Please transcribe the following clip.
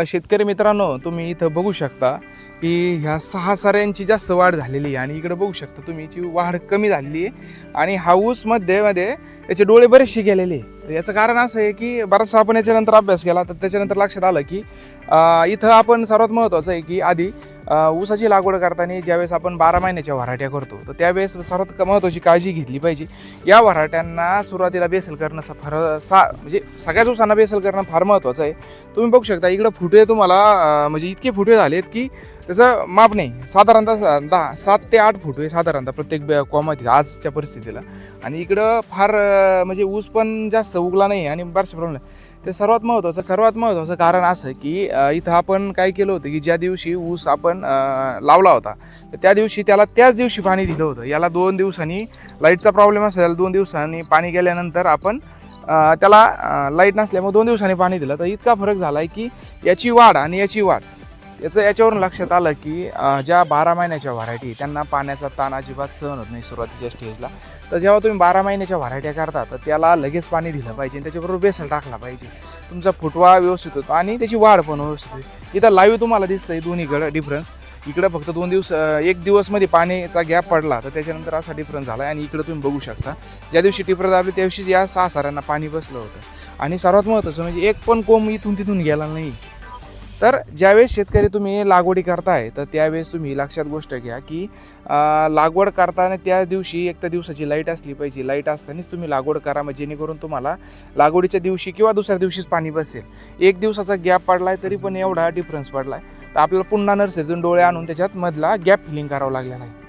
शेतकरी मित्रांनो, तुम्ही इथं बघू शकता की ह्या 6 साऱ्यांची जास्त वाढ झालेली आहे आणि इकडे बघू शकता तुम्ही याची वाढ कमी झालेली आहे आणि हा ऊस मध्ये त्याचे डोळे बरेचसे गेलेले आहे. तर याचं कारण असं आहे की बराचसा आपण याच्यानंतर अभ्यास केला तर त्याच्यानंतर लक्षात आलं की इथं आपण सर्वात महत्त्वाचं आहे की आधी ऊसाची लागवड करताना ज्यावेळेस आपण 12 महिन्याच्या व्हरायट्या करतो तर त्यावेळेस सर्वात महत्त्वाची काळजी घेतली पाहिजे. या व्हरायट्यांना सुरुवातीला बेसल करणं म्हणजे सगळ्याच ऊसांना बेसल करणं फार महत्त्वाचं आहे. तुम्ही बघू शकता इकडं फुटवे तुम्हाला म्हणजे इतके फुटवे झालेत की त्याचं माप नाही. साधारणतः 7 ते 8 फुटवे साधारणतः प्रत्येक कोमामध्ये आजच्या परिस्थितीला. आणि इकडं फार म्हणजे ऊस पण जास्त उगला नाही आणि बरेचसे प्रॉब्लेम. ते सर्वात महत्त्वाचं कारण असं की इथं आपण काय केलं होतं की ज्या दिवशी ऊस आपण लावला होता तर त्या दिवशी त्याच दिवशी पाणी दिलं होतं. याला 2 दिवसांनी लाईटचा प्रॉब्लेम असेल, 2 दिवसांनी पाणी गेल्यानंतर आपण त्याला लाईट नसल्यामुळे 2 दिवसांनी पाणी दिलं. तर इतका फरक झाला आहे की याची वाढ आणि याची वाढ याच्यावरून लक्षात आलं की ज्या 12 महिन्याच्या व्हरायटी त्यांना पाण्याचा ताण अजिबात सहन होत नाही सुरुवातीच्या स्टेजला. तर जेव्हा तुम्ही 12 महिन्याच्या व्हरायट्या करता तर त्याला लगेच पाणी दिलं पाहिजे आणि त्याच्याबरोबर बेसल टाकला पाहिजे. तुमचा फुटवा व्यवस्थित होतो आणि त्याची वाढ पण व्यवस्थित होते. इथं लाईव्ह तुम्हाला दिसतंय दोन्हीकडं डिफरन्स. इकडं फक्त 2 दिवस 1 दिवसमध्ये पाण्याचा गॅप पडला तर त्याच्यानंतर असा डिफरन्स झाला आणि इकडं तुम्ही बघू शकता ज्या दिवशी टिपर दाबली त्या दिवशीच या 6 साऱ्यांना पाणी बसलं होतं. आणि सर्वात महत्त्वाचं म्हणजे एक पण कोंब इथून तिथून गेला नाही. तर ज्यावेळेस शेतकरी तुम्ही लागवडी करताय तर त्यावेळेस तुम्ही लक्षात गोष्ट घ्या की लागवड करताना त्या दिवशी एक तर दिवसाची लाईट असली पाहिजे. लाईट असतानाच तुम्ही लागवड करा म्हणजे जेणेकरून तुम्हाला लागवडीच्या दिवशी किंवा दुसऱ्या दिवशीच पाणी बसेल. 1 दिवसाचा गॅप पडलाय तरी पण एवढा डिफरन्स पडलाय तर आपल्याला पुन्हा नर्सरीतून डोळे आणून त्याच्यात मधला गॅप फिलिंग करावं लागलेला आहे.